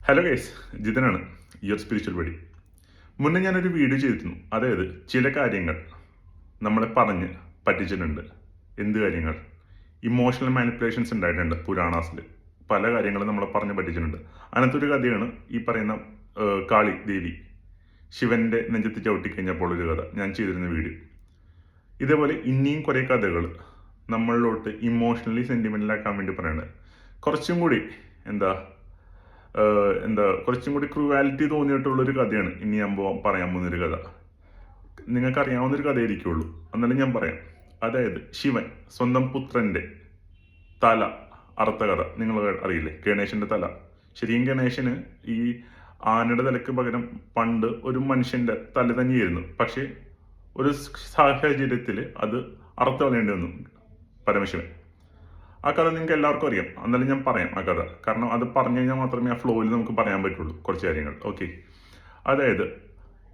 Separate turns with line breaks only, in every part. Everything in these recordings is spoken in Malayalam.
ഹലോ ഗൈസ്, ജിതനാണ് യുവർ സ്പിരിച്വൽ ബഡി. മുന്നേ ഞാനൊരു വീഡിയോ ചെയ്തിരുന്നു. അതായത് ചില കാര്യങ്ങൾ നമ്മളെ പറഞ്ഞ് പറ്റിച്ചിട്ടുണ്ട്. എന്ത് കാര്യങ്ങൾ? ഇമോഷണൽ മാനിപ്പുലേഷൻസ് ഉണ്ടായിട്ടുണ്ട് പുരാണാസിൽ. പല കാര്യങ്ങളും നമ്മളെ പറഞ്ഞ് പറ്റിച്ചിട്ടുണ്ട്. അങ്ങനത്തെ ഒരു കഥയാണ് ഈ പറയുന്ന കാളി ദേവി ശിവന്റെ നെഞ്ചത്ത് ചവിട്ടിക്കഴിഞ്ഞപ്പോൾ ഒരു കഥ ഞാൻ ചെയ്തിരുന്ന വീഡിയോ. ഇതേപോലെ ഇനിയും കുറേ കഥകൾ നമ്മളിലോട്ട് ഇമോഷണലി സെന്റിമെന്റലാക്കാൻ വേണ്ടി പറയുന്നത്. കുറച്ചും കൂടി കുറച്ചും കൂടി ക്രൂവാലിറ്റി തോന്നിയിട്ടുള്ളൊരു കഥയാണ് ഇനി ഞാൻ പറയാൻ പോകുന്നൊരു കഥ. നിങ്ങൾക്ക് അറിയാവുന്നൊരു കഥയായിരിക്കുള്ളൂ, എന്നാലും ഞാൻ പറയാം. അതായത് ശിവൻ സ്വന്തം പുത്രന്റെ തല അറുത്ത കഥ നിങ്ങൾ അറിയില്ലേ? ഗണേശന്റെ തല. ശരിക്കും ഗണേശന് ഈ ആനയുടെ തലയ്ക്ക് പകരം പണ്ട് ഒരു മനുഷ്യന്റെ തല തന്നെയായിരുന്നു. പക്ഷെ ഒരു സാഹചര്യത്തിൽ അത് അറുത്ത് കളയേണ്ടി വന്നു പരമശിവൻ. ആ കഥ നിങ്ങൾക്ക് എല്ലാവർക്കും അറിയാം, എന്നാലും ഞാൻ പറയാം ആ കഥ. കാരണം അത് പറഞ്ഞു കഴിഞ്ഞാൽ മാത്രമേ ആ ഫ്ലോയിൽ നമുക്ക് പറയാൻ പറ്റുള്ളൂ കുറച്ച് കാര്യങ്ങൾ. ഓക്കെ, അതായത്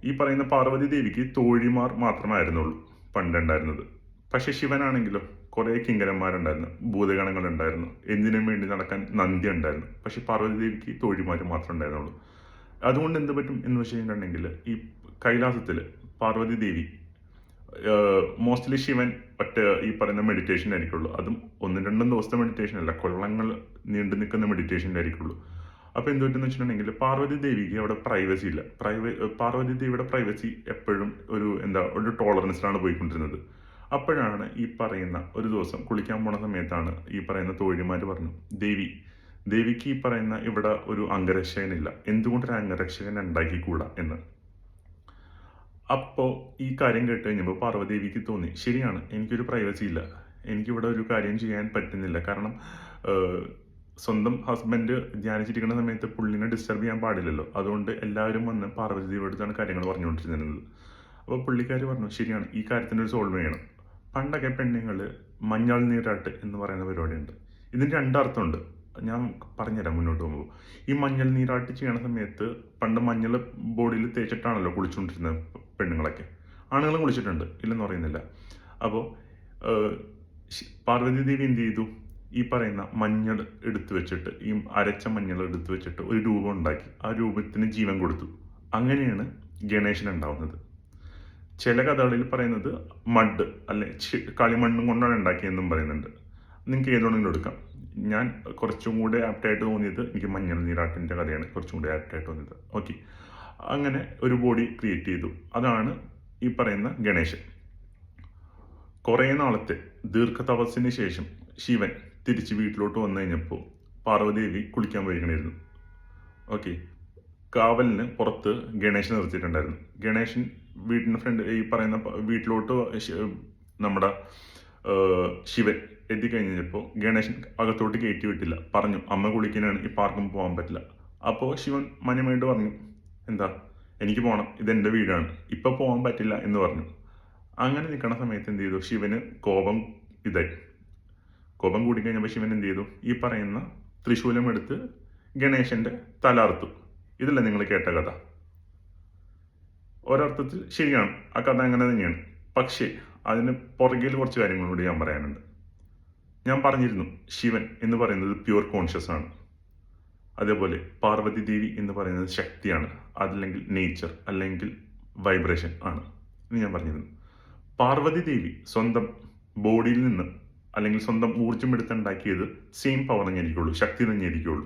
ഈ പറയുന്ന പാർവതി ദേവിക്ക് തോഴിമാർ മാത്രമായിരുന്നുള്ളൂ പണ്ടുണ്ടായിരുന്നത്. പക്ഷെ ശിവനാണെങ്കിലോ കുറേ കിങ്കരന്മാരുണ്ടായിരുന്നു, ഭൂതഗണങ്ങളുണ്ടായിരുന്നു, എന്തിനും വേണ്ടി നടക്കാൻ നന്ദി ഉണ്ടായിരുന്നു. പക്ഷെ പാർവതി ദേവിക്ക് തോഴിമാർ മാത്രമേ ഉണ്ടായിരുന്നുള്ളൂ. അതുകൊണ്ട് എന്ത് പറ്റും എന്ന് വെച്ച് കഴിഞ്ഞിട്ടുണ്ടെങ്കിൽ ഈ കൈലാസത്തിൽ പാർവതി ദേവി മോസ്റ്റ്ലി ശിവൻ ഈ പറയുന്ന മെഡിറ്റേഷൻ ആയിരിക്കുള്ളൂ. അതും 1-2 ദിവസത്തെ മെഡിറ്റേഷൻ അല്ല, കൊല്ലങ്ങൾ നീണ്ടു നിൽക്കുന്ന മെഡിറ്റേഷൻ ആയിരിക്കുള്ളൂ. അപ്പോൾ എന്ത് പറ്റുമെന്ന് വെച്ചിട്ടുണ്ടെങ്കിൽ പാർവതി ദേവിക്ക് അവിടെ പ്രൈവസി ഇല്ല. പാർവതി ദേവിയുടെ പ്രൈവസി എപ്പോഴും ഒരു ടോളറൻസിലാണ് പോയിക്കൊണ്ടിരുന്നത്. അപ്പോഴാണ് ഈ പറയുന്ന ഒരു ദിവസം കുളിക്കാൻ പോണ സമയത്താണ് ഈ പറയുന്ന തോഴിമാർ പറഞ്ഞു, ദേവിക്ക് ഈ പറയുന്ന ഇവിടെ ഒരു അംഗരക്ഷകനില്ല, എന്തുകൊണ്ടൊരു അംഗരക്ഷകൻ ഉണ്ടാക്കിക്കൂടാ എന്ന്. അപ്പോൾ ഈ കാര്യം കേട്ട് കഴിഞ്ഞപ്പോൾ പാർവതിദേവിക്ക് തോന്നി, ശരിയാണ്, എനിക്കൊരു പ്രൈവസി ഇല്ല, എനിക്കിവിടെ ഒരു കാര്യം ചെയ്യാൻ പറ്റുന്നില്ല. കാരണം സ്വന്തം ഹസ്ബൻഡ് ധ്യാനിച്ചിരിക്കുന്ന സമയത്ത് പുള്ളിനെ ഡിസ്റ്റർബ് ചെയ്യാൻ പാടില്ലല്ലോ. അതുകൊണ്ട് എല്ലാവരും വന്ന് പാർവതിദേവിയോടാണ് കാര്യങ്ങൾ പറഞ്ഞുകൊണ്ടിരുന്നത്. അപ്പോൾ പുള്ളിക്കാർ പറഞ്ഞു, ശരിയാണ്, ഈ കാര്യത്തിന് ഒരു സോൾവ് ചെയ്യണം. പണ്ടൊക്കെ പെണ്ണുങ്ങൾ മഞ്ഞൾ നീരാട്ട് എന്ന് പറയുന്ന പരിപാടിയുണ്ട്. ഇതിന് 2 അർത്ഥമുണ്ട്, ഞാൻ പറഞ്ഞുതരാം മുന്നോട്ട് പോകുമ്പോൾ. ഈ മഞ്ഞൾ നീരാട്ട് ചെയ്യണ സമയത്ത് പണ്ട് മഞ്ഞൾ ബോഡിയിൽ തേച്ചിട്ടാണല്ലോ കുളിച്ചുകൊണ്ടിരുന്നത് പെണ്ണുങ്ങളൊക്കെ. ആണുങ്ങളും കുളിച്ചിട്ടുണ്ട്, ഇല്ലെന്ന് പറയുന്നില്ല. അപ്പോൾ പാർവതി ദേവി എന്ത് ചെയ്തു, ഈ പറയുന്ന മഞ്ഞൾ എടുത്തു വെച്ചിട്ട്, ഈ അരച്ച മഞ്ഞൾ എടുത്തു വെച്ചിട്ട് ഒരു രൂപം ഉണ്ടാക്കി, ആ രൂപത്തിന് ജീവൻ കൊടുത്തു. അങ്ങനെയാണ് ഗണേശൻ ഉണ്ടാവുന്നത്. ചില കഥകളിൽ പറയുന്നത് മഡ് അല്ലെ കളിമണ്ണും കൊണ്ടാണ് ഉണ്ടാക്കിയെന്നും പറയുന്നുണ്ട്. നിങ്ങൾക്ക് ഏതുകൊണ്ടെങ്കിലും എടുക്കാം. ഞാൻ കുറച്ചും കൂടെ ആപ്റ്റായിട്ട് തോന്നിയത് എനിക്ക് മഞ്ഞൾ നീരാട്ടിൻ്റെ കഥയാണ് കുറച്ചും കൂടെ ആപ്റ്റായിട്ട് തോന്നിയത്. ഓക്കെ, അങ്ങനെ ഒരു ബോഡി ക്രിയേറ്റ് ചെയ്തു. അതാണ് ഈ പറയുന്ന ഗണേശൻ. കുറേ നാളത്തെ ദീർഘതപസ്സിന് ശേഷം ശിവൻ തിരിച്ച് വീട്ടിലോട്ട് വന്നു കഴിഞ്ഞപ്പോൾ പാർവതിദേവി കുളിക്കാൻ പോയിരിക്കണമായിരുന്നു. ഓക്കെ, കാവലിന് പുറത്ത് ഗണേശൻ നിർത്തിയിട്ടുണ്ടായിരുന്നു. ഗണേശൻ വീടിൻ്റെ ഫ്രണ്ട് ഈ പറയുന്ന വീട്ടിലോട്ട് നമ്മുടെ ശിവൻ എത്തിക്കഴിഞ്ഞപ്പോൾ ഗണേശൻ അകത്തോട്ട് കയറ്റി വിട്ടില്ല. പറഞ്ഞു, അമ്മ കുളിക്കാനാണ്, ഈ പാർക്കും പോകാൻ പറ്റില്ല. അപ്പോൾ ശിവൻ മാന്യമായിട്ട് പറഞ്ഞു, എനിക്ക് പോകണം, ഇതെൻ്റെ വീടാണ്, ഇപ്പം പോകാൻ പറ്റില്ല എന്ന് പറഞ്ഞു. അങ്ങനെ നിൽക്കുന്ന സമയത്ത് എന്ത് ചെയ്തു, ശിവന് കോപം കൂടിക്കഴിഞ്ഞപ്പോൾ ശിവൻ എന്ത് ചെയ്തു, ഈ പറയുന്ന ത്രിശൂലം എടുത്ത് ഗണേശന്റെ തല അറുത്തു. ഇതല്ല നിങ്ങൾ കേട്ട കഥ. ഒരർത്ഥത്തിൽ ശരിയാണ്, ആ കഥ അങ്ങനെ തന്നെയാണ്. പക്ഷേ അതിന് പുറകിൽ കുറച്ച് കാര്യങ്ങൾ കൂടി ഞാൻ പറയാനുണ്ട്. ഞാൻ പറഞ്ഞിരുന്നു, ശിവൻ എന്ന് പറയുന്നത് പ്യുവർ കോൺഷ്യസ് ആണ്. അതേപോലെ പാർവതി ദേവി എന്ന് പറയുന്നത് ശക്തിയാണ്, അതല്ലെങ്കിൽ നേച്ചർ അല്ലെങ്കിൽ വൈബ്രേഷൻ ആണ് എന്ന് ഞാൻ പറഞ്ഞിരുന്നു. പാർവതി ദേവി സ്വന്തം ബോഡിയിൽ നിന്ന് അല്ലെങ്കിൽ സ്വന്തം ഊർജ്ജം എടുത്തുണ്ടാക്കിയത് സെയിം പവർ തന്നെയായിരിക്കുള്ളൂ, ശക്തി തന്നെയായിരിക്കുള്ളൂ.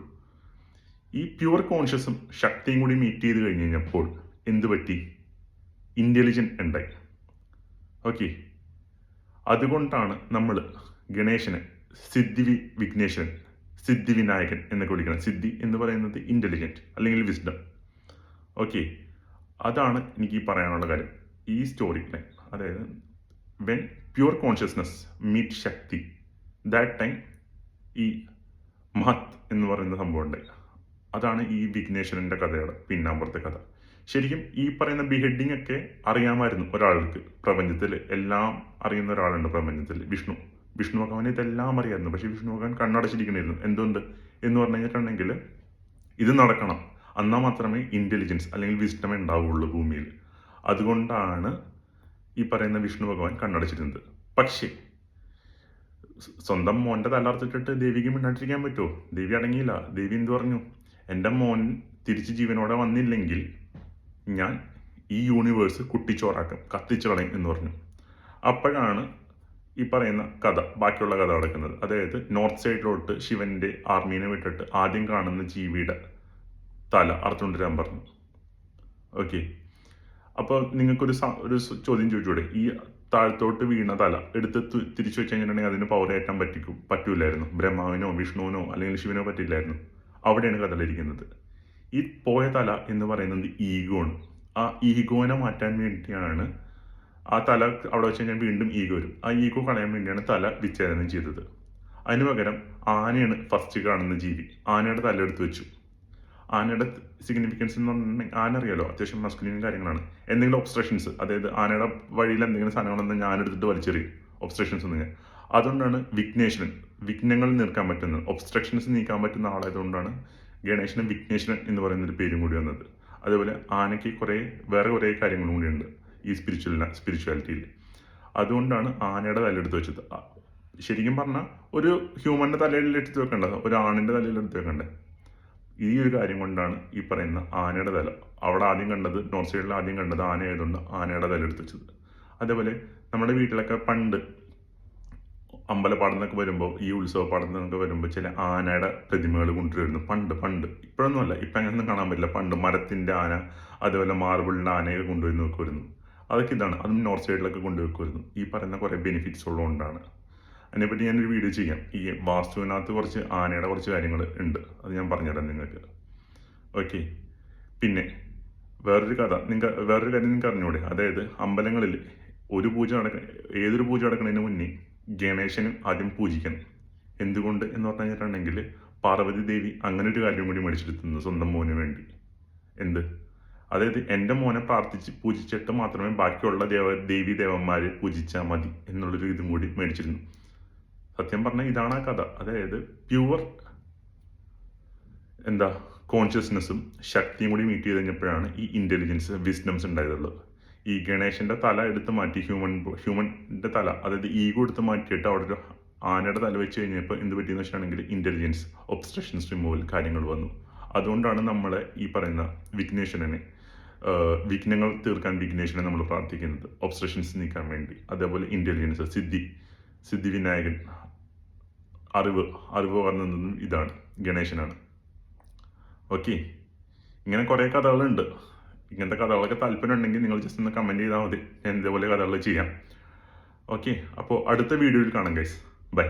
ഈ പ്യുവർ കോൺഷ്യസും ശക്തിയും കൂടി മീറ്റ് ചെയ്ത് കഴിഞ്ഞ് കഴിഞ്ഞപ്പോൾ എന്ത് പറ്റി, ഇന്റലിജന്റ് ഉണ്ടായി. ഓക്കെ, അതുകൊണ്ടാണ് നമ്മൾ ഗണേശനെ സിദ്ധി വിനായകൻ എന്നൊക്കെ വിളിക്കണം. സിദ്ധി എന്ന് പറയുന്നത് ഇന്റലിജന്റ് അല്ലെങ്കിൽ വിസ്ഡം. ഓക്കെ, അതാണ് എനിക്ക് പറയാനുള്ള കാര്യം ഈ സ്റ്റോറി ലൈൻ. അതായത് when pure consciousness meet Shakti, that time ഈ മഹത് എന്ന് പറയുന്ന സംഭവം ഉണ്ടായി. അതാണ് ഈ വിഘ്നേശ്വരന്റെ കഥയുടെ പിന്നാമ്പുറത്തെ കഥ. ശരിക്കും ഈ പറയുന്ന ബിഹെഡിങ് ഒക്കെ അറിയാമായിരുന്നു ഒരാൾക്ക്. പ്രപഞ്ചത്തിൽ എല്ലാം അറിയുന്ന ഒരാളുണ്ട് പ്രപഞ്ചത്തിൽ, വിഷ്ണു ഭഗവാൻ ഇതെല്ലാം അറിയായിരുന്നു. പക്ഷെ വിഷ്ണു ഭഗവാൻ കണ്ണടച്ചിരിക്കണമായിരുന്നു. എന്തുകൊണ്ട് എന്ന് പറഞ്ഞു കഴിഞ്ഞിട്ടുണ്ടെങ്കിൽ ഇത് നടക്കണം, എന്നാൽ മാത്രമേ ഇന്റലിജൻസ് അല്ലെങ്കിൽ വിസ്ഡം ഉണ്ടാവുള്ളൂ ഭൂമിയിൽ. അതുകൊണ്ടാണ് ഈ പറയുന്ന വിഷ്ണു ഭഗവാൻ കണ്ണടച്ചിരുന്നത്. പക്ഷേ സ്വന്തം മോന്റെ തലർത്തിട്ടിട്ട് ദേവിക്ക് മിണ്ടാണ്ടിരിക്കാൻ പറ്റുമോ? ദേവി അടങ്ങിയില്ല. ദേവി എന്ത് പറഞ്ഞു, എൻ്റെ മോൻ തിരിച്ച് ജീവനോടെ വന്നില്ലെങ്കിൽ ഞാൻ ഈ യൂണിവേഴ്സ് കുട്ടിച്ചോറാക്കും, കത്തിച്ചു കളയും എന്ന് പറഞ്ഞു. അപ്പോഴാണ് ഈ പറയുന്ന കഥ, ബാക്കിയുള്ള കഥ നടക്കുന്നത്. അതായത് നോർത്ത് സൈഡിലോട്ട് ശിവന്റെ ആർമീനെ വിട്ടിട്ട് ആദ്യം കാണുന്ന ജീവിയുടെ തല അറുത്തുകൊണ്ടിരാൻ പറഞ്ഞു. ഓക്കെ, അപ്പോൾ നിങ്ങൾക്കൊരു ഒരു ചോദ്യം ചോദിച്ചൂടെ, ഈ താഴത്തോട്ട് വീണ തല എടുത്ത് തിരിച്ചു വെച്ച് കഴിഞ്ഞിട്ടുണ്ടെങ്കിൽ അതിന് പവർ കയറ്റാൻ പറ്റൂലായിരുന്നു? ബ്രഹ്മാവിനോ വിഷ്ണുവിനോ അല്ലെങ്കിൽ ശിവനോ പറ്റില്ലായിരുന്നു? അവിടെയാണ് കഥയിലിരിക്കുന്നത്. ഈ പോയ തല എന്ന് പറയുന്നത് ഈഗോ ആണ്. ആ ഈഗോനെ മാറ്റാൻ വേണ്ടിയാണ് ആ തല അവിടെ വെച്ച് കഴിഞ്ഞാൽ വീണ്ടും ഈഗോ വരും. ആ ഈഗോ കളയാൻ വേണ്ടിയാണ് തല വിച്ഛേദനം ചെയ്തത്. അതിന് പകരം ആനയാണ് ഫസ്റ്റ് കാണുന്ന ജീവി. ആനയുടെ തല എടുത്ത് വെച്ചു. ആനയുടെ സിഗ്നിഫിക്കൻസ് എന്ന് പറഞ്ഞിട്ടുണ്ടെങ്കിൽ ആന അറിയാലോ, അത്യാവശ്യം മസ്കുലിൻ കാര്യങ്ങളാണ്. എന്തെങ്കിലും ഒബ്സ്ട്രക്ഷൻസ്, അതായത് ആനയുടെ വഴിയിൽ എന്തെങ്കിലും സാധനങ്ങളൊന്നും ഞാൻ എടുത്തിട്ട് വലിച്ചെറിയും, ഒബ്സ്ട്രക്ഷൻസ് ഒന്നും. അതുകൊണ്ടാണ് വിഘ്നങ്ങൾ നീക്കാൻ പറ്റുന്നത്, ഒബ്സ്ട്രക്ഷൻസ് നീക്കാൻ പറ്റുന്ന ആളായതുകൊണ്ടാണ് ഗണേശന് വിഘ്നേശ്വരൻ എന്ന് പറയുന്നൊരു പേരും കൂടി വന്നത്. അതേപോലെ ആനയ്ക്ക് വേറെ കുറേ കാര്യങ്ങളും കൂടിയുണ്ട് ഈ സ്പിരിച്വാലിറ്റിയിൽ. അതുകൊണ്ടാണ് ആനയുടെ തലയെടുത്ത് വെച്ചത്. ശരിക്കും പറഞ്ഞാൽ ഒരു ഹ്യൂമന്റെ തലയിൽ എടുത്ത് വെക്കേണ്ടത്, ഒരു ആണിന്റെ തലയിൽ എടുത്ത് വെക്കേണ്ടത്. ഈ ഒരു കാര്യം കൊണ്ടാണ് ഈ പറയുന്ന ആനയുടെ തല അവിടെ ആദ്യം കണ്ടത്, നോർത്ത് സൈഡിൽ ആദ്യം കണ്ടത് ആന ആയതുകൊണ്ട് ആനയുടെ തല എടുത്ത് വെച്ചത്. അതേപോലെ നമ്മുടെ വീട്ടിലൊക്കെ പണ്ട് അമ്പലപ്പാടത്തൊക്കെ വരുമ്പോൾ, ഈ ഉത്സവ പാടത്തൊക്കെ വരുമ്പോൾ ചില ആനയുടെ പ്രതിമകൾ കൊണ്ടുവരുന്നു. പണ്ട് ഇപ്പോഴൊന്നുമല്ല, ഇപ്പം അങ്ങനെയൊന്നും കാണാൻ പറ്റില്ല. പണ്ട് മരത്തിൻ്റെ ആന, അതേപോലെ മാർബിളിൻ്റെ ആനയൊക്കെ കൊണ്ടുവന്ന് വെക്കുമായിരുന്നു. അതൊക്കെ ഇതാണ്, അതും നോർത്ത് സൈഡിലൊക്കെ കൊണ്ടുവെക്കുമായിരുന്നു. ഈ പറയുന്ന കുറേ ബെനിഫിറ്റ്സ് ഉള്ളതുകൊണ്ടാണ്. അതിനെപ്പറ്റി ഞാനൊരു വീഡിയോ ചെയ്യാം. ഈ വാസ്തുവിനകത്ത് കുറച്ച് ആനയുടെ കുറച്ച് കാര്യങ്ങൾ ഉണ്ട്, അത് ഞാൻ പറഞ്ഞുതരാം നിങ്ങൾക്ക്. ഓക്കെ, പിന്നെ വേറൊരു കാര്യം നിങ്ങൾക്ക് അറിഞ്ഞൂടെ? അതായത് അമ്പലങ്ങളിൽ ഏതൊരു പൂജ നടക്കുന്നതിന് മുന്നേ ഗണേശന് ആദ്യം പൂജിക്കണം. എന്തുകൊണ്ട് എന്ന് പറഞ്ഞു കഴിഞ്ഞിട്ടുണ്ടെങ്കിൽ പാർവതി ദേവി അങ്ങനെ ഒരു കാര്യം കൂടി മേടിച്ചെടുത്തുന്നു സ്വന്തം മോന് വേണ്ടി. അതായത് എൻ്റെ മോനെ പൂജിച്ചിട്ട് മാത്രമേ ബാക്കിയുള്ള ദേവി ദേവന്മാരെ പൂജിച്ചാൽ മതി എന്നുള്ളൊരു ഇതും കൂടി മേടിച്ചിരുന്നു. സത്യം പറഞ്ഞാൽ ഇതാണ് ആ കഥ. അതായത് പ്യുവർ കോൺഷ്യസ്നെസ്സും ശക്തിയും കൂടി മീറ്റ് ചെയ്ത് കഴിഞ്ഞപ്പോഴാണ് ഈ ഇന്റലിജൻസ്, വിസ്ഡംസ് ഉണ്ടായതുള്ളത്. ഈ ഗണേശന്റെ തല എടുത്ത് മാറ്റി ഹ്യൂമന്റെ തല, അതായത് ഈഗോ എടുത്ത് മാറ്റിയിട്ട് അവിടെ ഒരു ആനയുടെ തല വെച്ച് കഴിഞ്ഞപ്പോൾ എന്ത് പറ്റിയെന്ന് വെച്ചിട്ടുണ്ടെങ്കിൽ ഇന്റലിജൻസ്, ഒബ്സ്ട്രക്ഷൻസ് റിമൂവൽ കാര്യങ്ങൾ വന്നു. അതുകൊണ്ടാണ് നമ്മളെ ഈ പറയുന്ന വിഘ്നങ്ങൾ തീർക്കാൻ വിഘ്നേശ്വരനെ നമ്മൾ പ്രാർത്ഥിക്കുന്നത്, ഒബ്സ്ട്രക്ഷൻസ് നീക്കാൻ വേണ്ടി. അതേപോലെ ഇന്റലിജൻസ്, സിദ്ധി വിനായകൻ, അറിവ് പറഞ്ഞതും ഇതാണ്, ഗണേശനാണ്. ഓക്കെ, ഇങ്ങനെ കുറേ കഥകളുണ്ട്. ഇങ്ങനത്തെ കഥകളൊക്കെ താല്പര്യം ഉണ്ടെങ്കിൽ നിങ്ങൾ ജസ്റ്റ് ഒന്ന് കമൻറ്റ് ചെയ്താൽ മതി, ഞാൻ ഇതേപോലെ കഥകൾ ചെയ്യാം. ഓക്കെ, അപ്പോൾ അടുത്ത വീഡിയോയിൽ കാണാം ഗൈസ്. ബൈ.